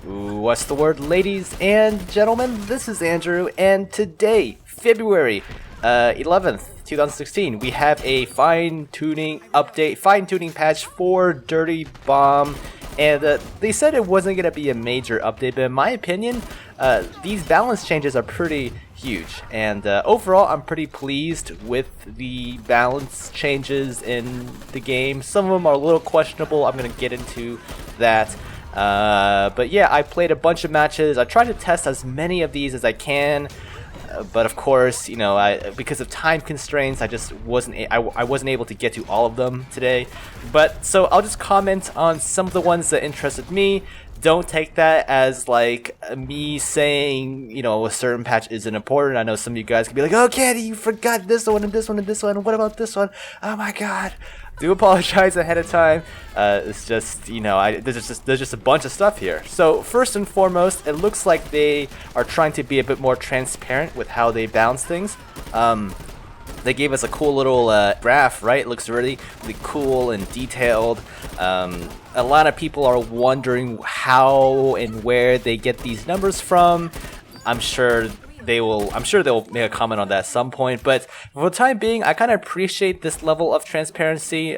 What's the word, ladies and gentlemen? This is Andrew, and today, February 11th, 2016, we have a fine-tuning update, fine-tuning patch for Dirty Bomb. And they said it wasn't going to be a major update, but in my opinion, these balance changes are pretty huge. And overall, I'm pretty pleased with the balance changes in the game. Some of them are a little questionable. I'm going to get into that. But yeah, I played a bunch of matches. I tried to test as many of these as I can. But of course, you know, because of time constraints, I just wasn't able to get to all of them today. But so I'll just comment on some of the ones that interested me. Don't take that as like me saying, you know, a certain patch isn't important. I know some of you guys can be like, "Oh, Caddy, you forgot this one and this one and this one. What about this one? Oh my God." Do apologize ahead of time. It's just, you know, there's just a bunch of stuff here. So first and foremost, it looks like they are trying to be a bit more transparent with how they balance things. They gave us a cool little graph, right? It looks really cool and detailed. A lot of people are wondering how and where they get these numbers from. I'm sure they'll make a comment on that at some point, but for the time being, I kind of appreciate this level of transparency.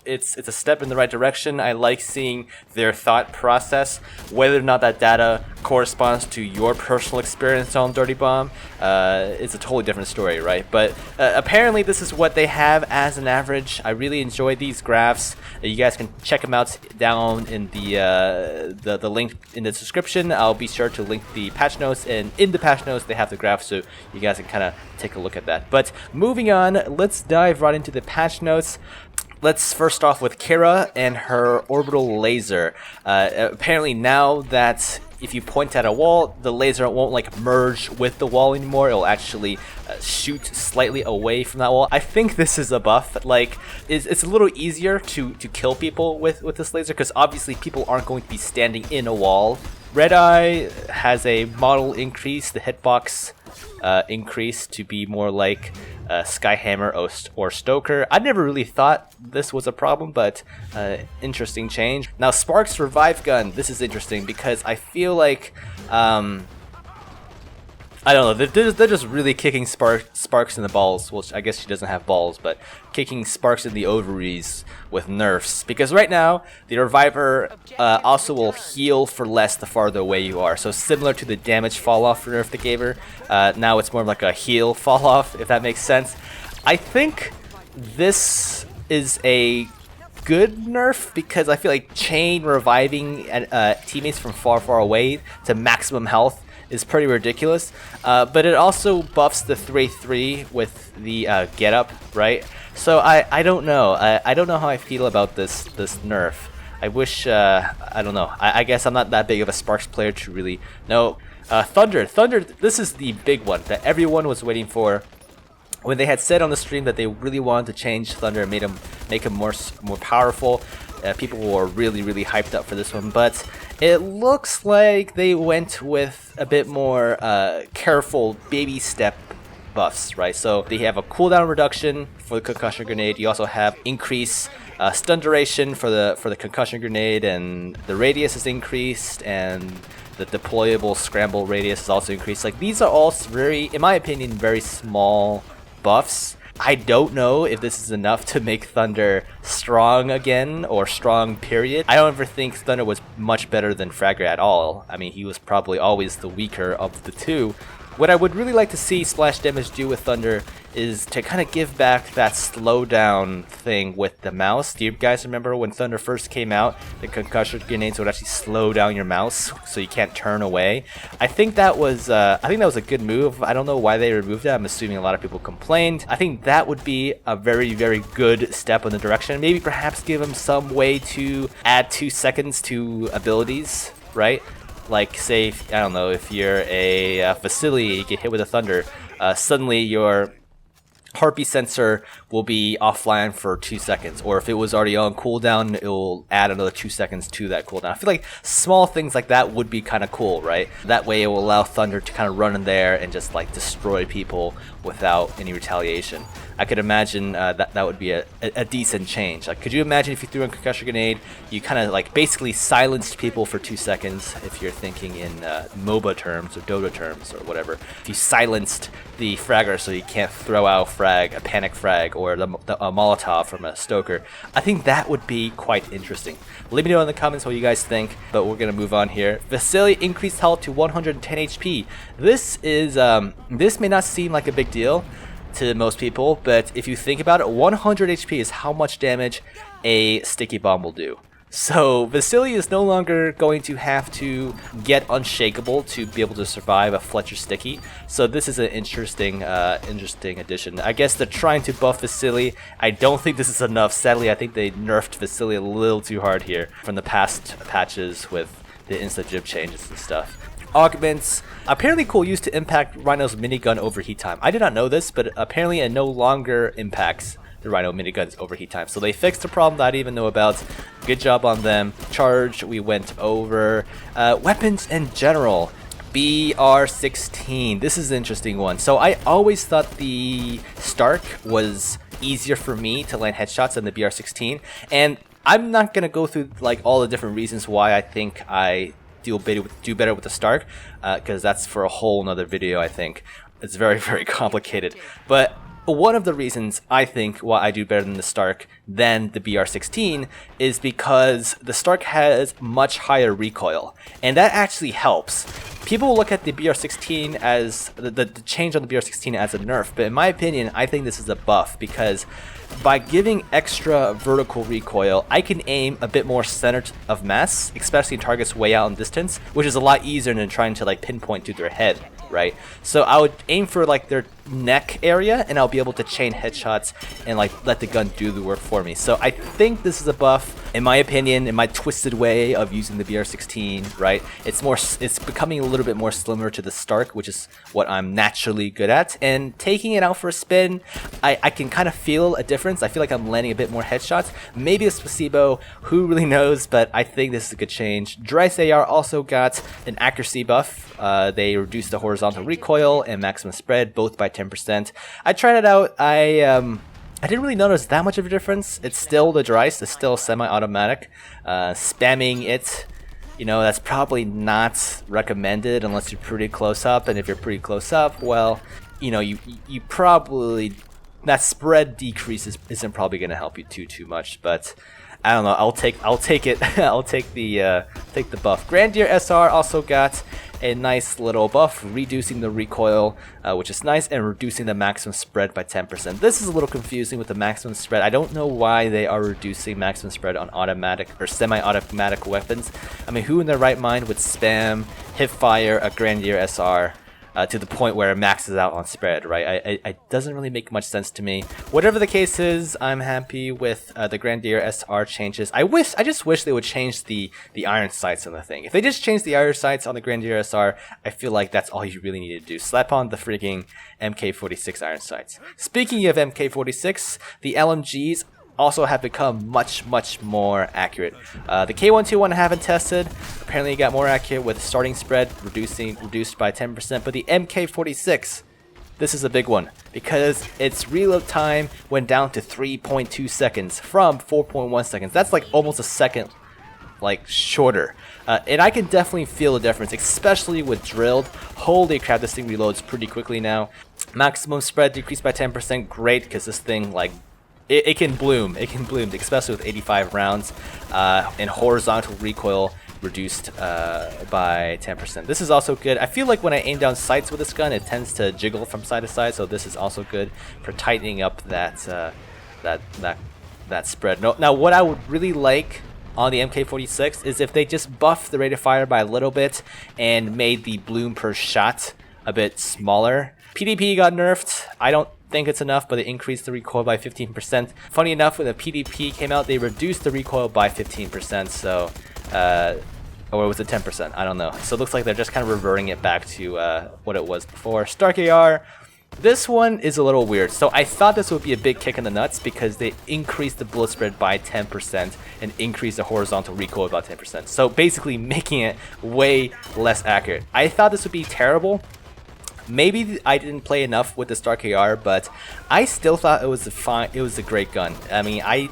It's a step in the right direction. I like seeing their thought process. Whether or not that data corresponds to your personal experience on Dirty Bomb, it's a totally different story, right? But apparently this is what they have as an average. I really enjoy these graphs. You guys can check them out down in the link in the description. I'll be sure to link the patch notes, and in the patch notes they have the graph, so you guys can kind of take a look at that. But moving on, let's dive right into the patch notes. Let's first off with Kira and her orbital laser. Apparently now that if you point at a wall, the laser won't like merge with the wall anymore. It'll actually shoot slightly away from that wall. I think this is a buff. Like, it's a little easier to kill people with this laser, because obviously people aren't going to be standing in a wall. Red Eye has a model increase, the hitbox increase to be more like Skyhammer or Stoker. I never really thought this was a problem, but interesting change. Now Spark's revive gun, this is interesting because I feel like I don't know, they're just really kicking Sparks in the balls. Well, I guess she doesn't have balls, but kicking Sparks in the ovaries with nerfs. Because right now, the Reviver also will heal for less the farther away you are. So similar to the damage fall-off nerf they gave her, now it's more like a heal fall-off, if that makes sense. I think this is a good nerf because I feel like chain reviving teammates from far away to maximum health is pretty ridiculous, but it also buffs the 3-3 with the get up, right? So I don't know. I don't know how I feel about this nerf. I wish I don't know. I guess I'm not that big of a Sparks player to really know. Thunder. This is the big one that everyone was waiting for. When they had said on the stream that they really wanted to change Thunder and make him more powerful, people were really hyped up for this one, but it looks like they went with a bit more careful baby step buffs, right? So they have a cooldown reduction for the concussion grenade. You also have increased stun duration for the concussion grenade, and the radius is increased, and the deployable scramble radius is also increased. Like, these are all very, in my opinion, very small buffs. I don't know if this is enough to make Thunder strong again, or strong period. I don't ever think Thunder was much better than Fragger at all. I mean, he was probably always the weaker of the two. What I would really like to see Splash Damage do with Thunder is to kind of give back that slowdown thing with the mouse. Do you guys remember when Thunder first came out, the concussion grenades would actually slow down your mouse so you can't turn away? I think that was a good move. I don't know why they removed that. I'm assuming a lot of people complained. I think that would be a very good step in the direction. Maybe perhaps give them some way to add 2 seconds to abilities, right? Like, say, I don't know, if you're a facility, you get hit with a Thunder, suddenly your heartbeat sensor will be offline for 2 seconds, or if it was already on cooldown, it will add another 2 seconds to that cooldown. I feel like small things like that would be kind of cool, right? That way it will allow Thunder to kind of run in there and just like destroy people without any retaliation. I could imagine that would be a decent change. Like, could you imagine if you threw a concussion grenade, you kind of like basically silenced people for 2 seconds, if you're thinking in MOBA terms or Dota terms or whatever. If you silenced the fragger so you can't throw out a panic frag, or a Molotov from a Stoker, I think that would be quite interesting. Let me know in the comments what you guys think, but we're gonna move on here. Vasily increased health to 110 HP. This is this may not seem like a big deal to most people, but if you think about it, 100 HP is how much damage a sticky bomb will do. So Vasily is no longer going to have to get unshakable to be able to survive a Fletcher sticky. So this is an interesting addition. I guess they're trying to buff Vasily. I don't think this is enough. Sadly, I think they nerfed Vasily a little too hard here from the past patches with the insta jib changes and stuff. Augments, apparently cool, used to impact Rhino's minigun overheat time. I did not know this, but apparently it no longer impacts the Rhino minigun's overheat time. So they fixed a problem that I didn't even know about. Good job on them. Charge, we went over. Weapons in general. BR-16. This is an interesting one. So I always thought the Stark was easier for me to land headshots than the BR-16. And I'm not going to go through like all the different reasons why I think I do better with the Stark, because that's for a whole nother video. I think it's very, very complicated. But one of the reasons I think why I do better than the Stark than the BR-16 is because the Stark has much higher recoil, and that actually helps. People look at the BR-16 as the change on the BR-16 as a nerf, but in my opinion, I think this is a buff, because by giving extra vertical recoil, I can aim a bit more center of mass, especially in targets way out in distance, which is a lot easier than trying to like pinpoint to their head, right? So I would aim for like their neck area, and I'll be able to chain headshots and like let the gun do the work for me. So I think this is a buff, in my opinion, in my twisted way of using the BR-16, right? It's becoming a little bit more similar to the Stark, which is what I'm naturally good at, and taking it out for a spin, I can kind of feel a difference. I feel like I'm landing a bit more headshots. Maybe it's placebo, who really knows, but I think this is a good change. Dryce AR also got an accuracy buff. They reduced the horizontal recoil and maximum spread both by 10%. I tried it out. I didn't really notice that much of a difference. It's still the Dryce, it's still semi-automatic. Spamming it, you know, that's probably not recommended unless you're pretty close up, and if you're pretty close up, well, you know, you probably, that spread decrease isn't probably going to help you too much, but I don't know. I'll take it. I'll take the buff. Grandier SR also got a nice little buff, reducing the recoil, which is nice, and reducing the maximum spread by 10%. This is a little confusing with the maximum spread. I don't know why they are reducing maximum spread on automatic or semi-automatic weapons. I mean, who in their right mind would spam hipfire a Grandier SR to the point where it maxes out on spread, right? It doesn't really make much sense to me. Whatever the case is, I'm happy with the Grandier SR changes. I just wish they would change the iron sights on the thing. If they just change the iron sights on the Grandier SR, I feel like that's all you really need to do. Slap on the freaking MK46 iron sights. Speaking of MK46, the LMGs also have become much more accurate. The K121 I haven't tested. Apparently it got more accurate with starting spread reduced by 10%, but the MK46, this is a big one because its reload time went down to 3.2 seconds from 4.1 seconds. That's like almost a second like shorter. And I can definitely feel the difference, especially with drilled. Holy crap, this thing reloads pretty quickly now. Maximum spread decreased by 10%, great, because this thing like it can bloom. It can bloom, especially with 85 rounds, and horizontal recoil reduced by 10%. This is also good. I feel like when I aim down sights with this gun, it tends to jiggle from side to side, so this is also good for tightening up that spread. Now, what I would really like on the MK46 is if they just buffed the rate of fire by a little bit and made the bloom per shot a bit smaller. PDP got nerfed. I don't think it's enough, but they increased the recoil by 15%. Funny enough, when the PDP came out, they reduced the recoil by 15%, so or was it 10%? I don't know. So it looks like they're just kind of reverting it back to what it was before. Stark AR, this one is a little weird. So I thought this would be a big kick in the nuts because they increased the bullet spread by 10% and increased the horizontal recoil by 10%. So basically making it way less accurate. I thought this would be terrible. Maybe I didn't play enough with the Stark AR, but I still thought it was a great gun. I mean, I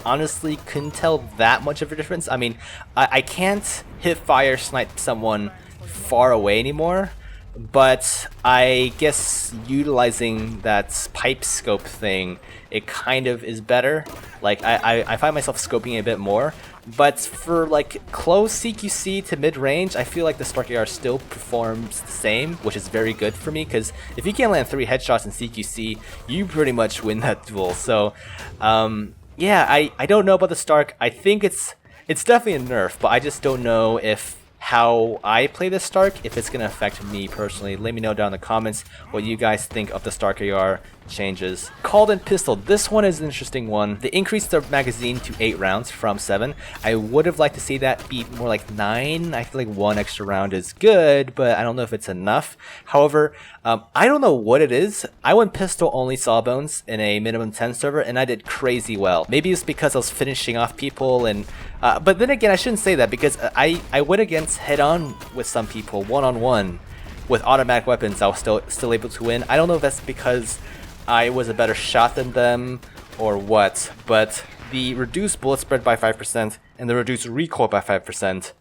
honestly couldn't tell that much of a difference. I mean, I can't hip fire snipe someone far away anymore, but I guess utilizing that pipe scope thing, it kind of is better. Like I find myself scoping a bit more, but for like close CQC to mid-range, I feel like the Stark AR still performs the same, which is very good for me, because if you can land 3 headshots in CQC, you pretty much win that duel. So yeah, I don't know about the Stark. I think it's definitely a nerf, but I just don't know if how I play the Stark, if it's going to affect me personally. Let me know down in the comments what you guys think of the Stark AR changes. Called-in pistol, this one is an interesting one. They increased the magazine to 8 rounds from 7. I would have liked to see that be more like 9. I feel like 1 extra round is good, but I don't know if it's enough. However, I don't know what it is. I went pistol only Sawbones in a minimum 10 server, and I did crazy well. Maybe it's because I was finishing off people, and but then again, I shouldn't say that, because I went against head-on with some people, one-on-one with automatic weapons. I was still able to win. I don't know if that's because I was a better shot than them or what, but the reduced bullet spread by 5% and the reduced recoil by 5%,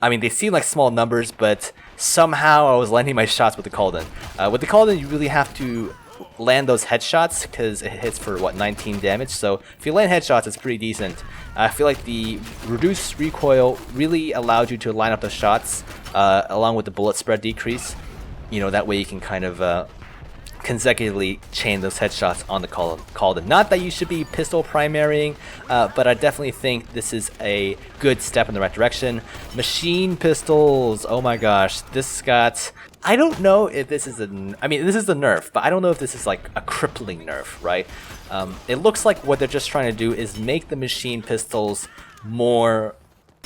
I mean, they seem like small numbers, but somehow I was landing my shots with the called-in. With the called-in, you really have to land those headshots, because it hits for, what, 19 damage, so if you land headshots, it's pretty decent. I feel like the reduced recoil really allowed you to line up the shots, along with the bullet spread decrease. You know, that way you can kind of consecutively chain those headshots on the called-in. Not that you should be pistol primarying, but I definitely think this is a good step in the right direction. Machine pistols, oh my gosh, this got... I don't know if this is I mean, this is a nerf, but I don't know if this is like a crippling nerf, right? It looks like what they're just trying to do is make the machine pistols more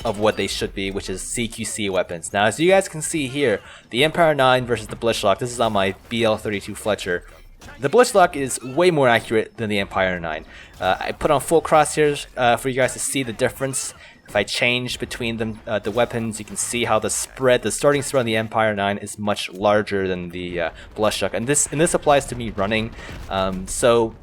of what they should be, which is CQC weapons. Now, as you guys can see here, the Empire 9 versus the Blitzlock, this is on my BL32 Fletcher. The Blitzlock is way more accurate than the Empire 9. I put on full crosshairs for you guys to see the difference. If I change between them, the weapons, you can see how the starting spread on the Empire 9 is much larger than the Bloodshot, and this applies to me running. So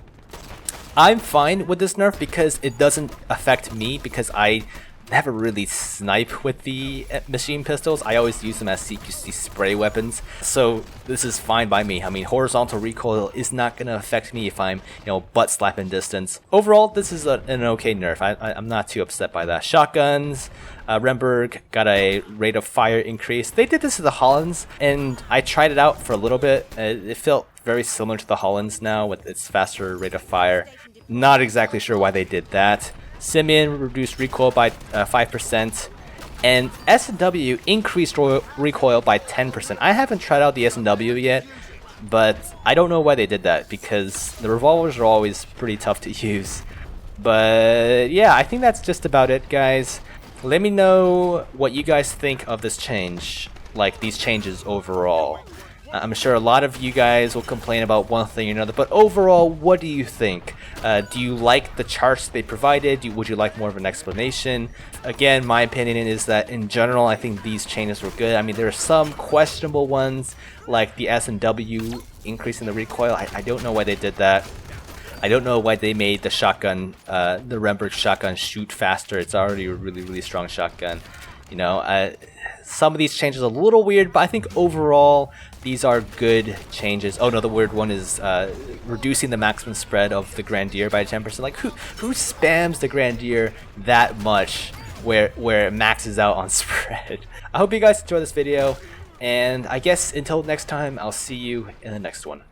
I'm fine with this nerf because it doesn't affect me, because I never really snipe with the machine pistols. I always use them as CQC spray weapons, so this is fine by me. I mean, horizontal recoil is not going to affect me if I'm, you know, butt slapping distance. Overall, this is an okay nerf. I'm not too upset by that. Shotguns, Remberg got a rate of fire increase. They did this to the Hollands, and I tried it out for a little bit. It felt very similar to the Hollands now with its faster rate of fire. Not exactly sure why they did that. Simeon reduced recoil by 5%, and S&W increased recoil by 10%. I haven't tried out the S&W yet, but I don't know why they did that, because the revolvers are always pretty tough to use. But yeah, I think that's just about it, guys. Let me know what you guys think of this change, like these changes overall. I'm sure a lot of you guys will complain about one thing or another, but overall, what do you think? Do you like the charts they provided? Would you like more of an explanation? Again, my opinion is that in general, I think these changes were good. I mean, there are some questionable ones, like the S&W increasing the recoil. I don't know why they did that. I don't know why they made the shotgun, the Remberg shotgun, shoot faster. It's already a really, really strong shotgun. You know, some of these changes are a little weird, but I think overall these are good changes. Oh no, the weird one is reducing the maximum spread of the Grandier by 10%. Like, who spams the Grandier that much where it maxes out on spread? I hope you guys enjoyed this video, and I guess until next time, I'll see you in the next one.